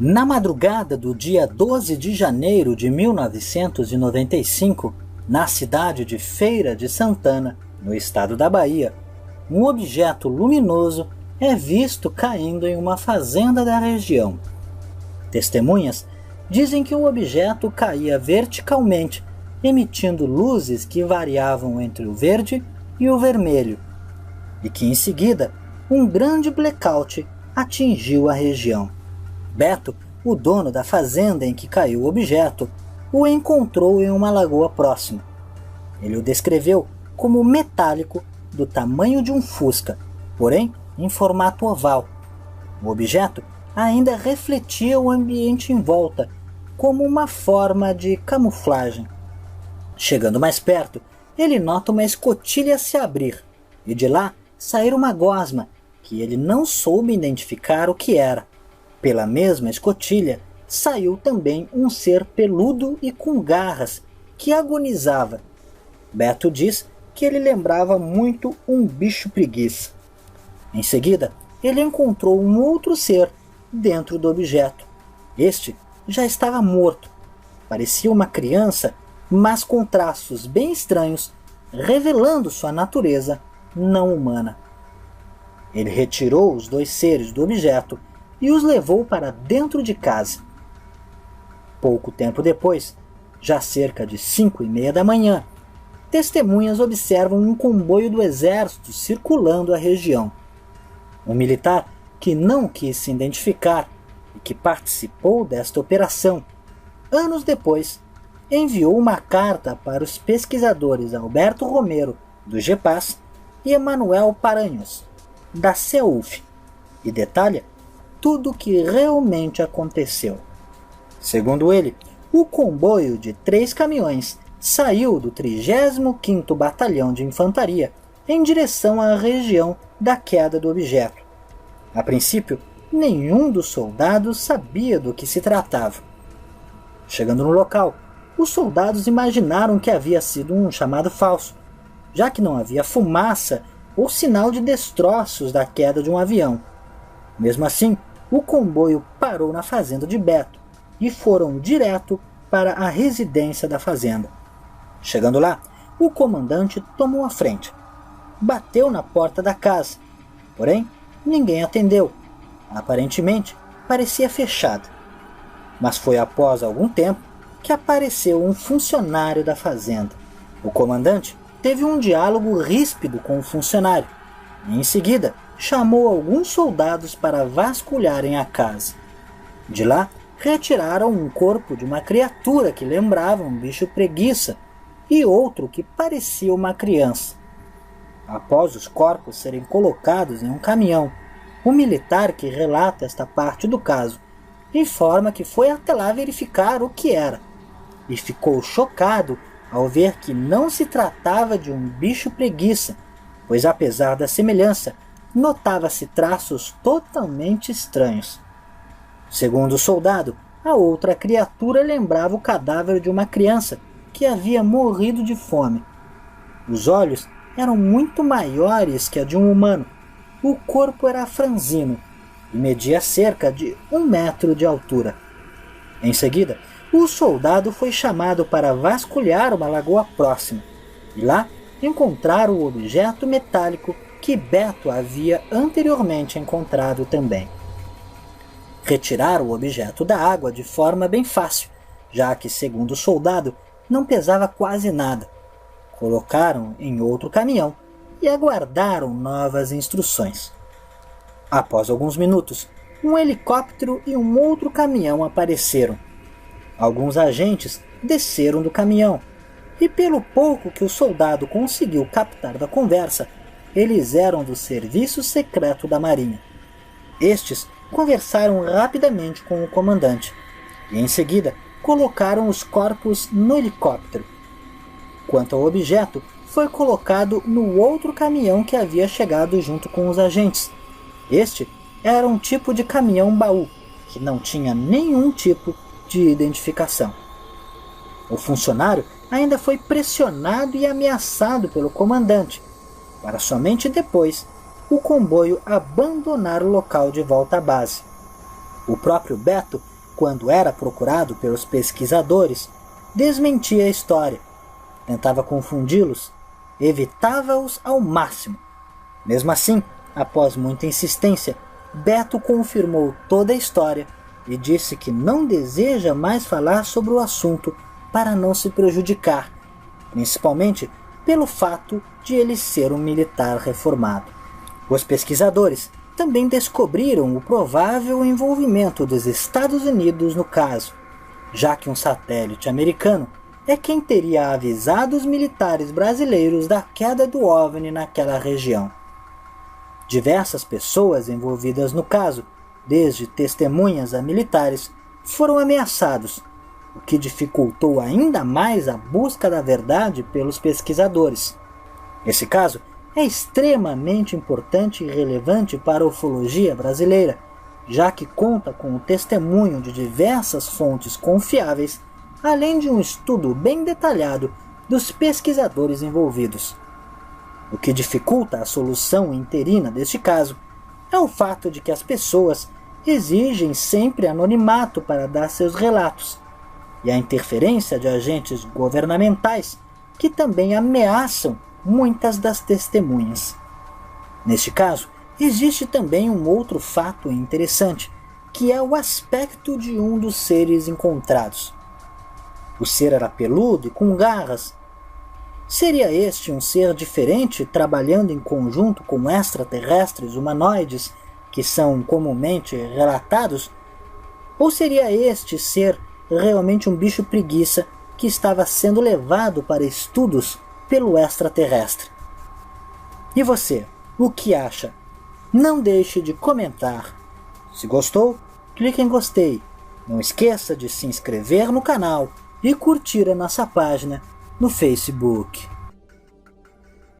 Na madrugada do dia 12 de janeiro de 1995, na cidade de Feira de Santana, no estado da Bahia, um objeto luminoso é visto caindo em uma fazenda da região. Testemunhas dizem que o objeto caía verticalmente, emitindo luzes que variavam entre o verde e o vermelho, e que em seguida um grande blackout atingiu a região. Beto, o dono da fazenda em que caiu o objeto, o encontrou em uma lagoa próxima. Ele o descreveu como metálico do tamanho de um fusca, porém em formato oval. O objeto ainda refletia o ambiente em volta, como uma forma de camuflagem. Chegando mais perto, ele nota uma escotilha se abrir, e de lá sair uma gosma, que ele não soube identificar o que era. Pela mesma escotilha, saiu também um ser peludo e com garras, que agonizava. Beto diz que ele lembrava muito um bicho preguiça. Em seguida, ele encontrou um outro ser dentro do objeto. Este já estava morto. Parecia uma criança, mas com traços bem estranhos, revelando sua natureza não humana. Ele retirou os dois seres do objeto e os levou para dentro de casa. Pouco tempo depois, já cerca de 5:30 da manhã, testemunhas observam um comboio do exército circulando a região. Um militar que não quis se identificar e que participou desta operação, anos depois, enviou uma carta para os pesquisadores Alberto Romero, do GEPAS, e Emanuel Paranhos, da CEUF, e detalha tudo o que realmente aconteceu. Segundo ele, o comboio de 3 caminhões saiu do 35º Batalhão de Infantaria em direção à região da queda do objeto. A princípio, nenhum dos soldados sabia do que se tratava. Chegando no local, os soldados imaginaram que havia sido um chamado falso, já que não havia fumaça ou sinal de destroços da queda de um avião. Mesmo assim, o comboio parou na fazenda de Beto e foram direto para a residência da fazenda. Chegando lá, o comandante tomou a frente. Bateu na porta da casa, porém ninguém atendeu. Aparentemente, parecia fechada. Mas foi após algum tempo que apareceu um funcionário da fazenda. O comandante teve um diálogo ríspido com o funcionário e, em seguida, chamou alguns soldados para vasculharem a casa. De lá, retiraram um corpo de uma criatura que lembrava um bicho preguiça e outro que parecia uma criança. Após os corpos serem colocados em um caminhão, o militar que relata esta parte do caso informa que foi até lá verificar o que era e ficou chocado ao ver que não se tratava de um bicho preguiça, pois apesar da semelhança, notava-se traços totalmente estranhos. Segundo o soldado, a outra criatura lembrava o cadáver de uma criança que havia morrido de fome. Os olhos eram muito maiores que a de um humano. O corpo era franzino e media cerca de 1 metro de altura. Em seguida, o soldado foi chamado para vasculhar uma lagoa próxima e lá encontraram o objeto metálico que Beto havia anteriormente encontrado também. Retiraram o objeto da água de forma bem fácil, já que, segundo o soldado, não pesava quase nada. Colocaram em outro caminhão e aguardaram novas instruções. Após alguns minutos, um helicóptero e um outro caminhão apareceram. Alguns agentes desceram do caminhão e, pelo pouco que o soldado conseguiu captar da conversa, eles eram do Serviço Secreto da Marinha. Estes conversaram rapidamente com o comandante e, em seguida, colocaram os corpos no helicóptero. Quanto ao objeto, foi colocado no outro caminhão que havia chegado junto com os agentes. Este era um tipo de caminhão-baú, que não tinha nenhum tipo de identificação. O funcionário ainda foi pressionado e ameaçado pelo comandante, para somente depois o comboio abandonar o local de volta à base. O próprio Beto, quando era procurado pelos pesquisadores, desmentia a história, tentava confundi-los, evitava-os ao máximo. Mesmo assim, após muita insistência, Beto confirmou toda a história e disse que não deseja mais falar sobre o assunto para não se prejudicar, principalmente pelo fato de ele ser um militar reformado. Os pesquisadores também descobriram o provável envolvimento dos Estados Unidos no caso, já que um satélite americano é quem teria avisado os militares brasileiros da queda do OVNI naquela região. Diversas pessoas envolvidas no caso, desde testemunhas a militares, foram ameaçados, o que dificultou ainda mais a busca da verdade pelos pesquisadores. Esse caso é extremamente importante e relevante para a ufologia brasileira, já que conta com o testemunho de diversas fontes confiáveis, além de um estudo bem detalhado dos pesquisadores envolvidos. O que dificulta a solução interina deste caso é o fato de que as pessoas exigem sempre anonimato para dar seus relatos, e a interferência de agentes governamentais que também ameaçam muitas das testemunhas. Neste caso, existe também um outro fato interessante, que é o aspecto de um dos seres encontrados. O ser era peludo e com garras. Seria este um ser diferente trabalhando em conjunto com extraterrestres humanoides que são comumente relatados? Ou seria este ser realmente um bicho preguiça que estava sendo levado para estudos pelo extraterrestre? E você, o que acha? Não deixe de comentar. Se gostou, clique em gostei. Não esqueça de se inscrever no canal e curtir a nossa página no Facebook.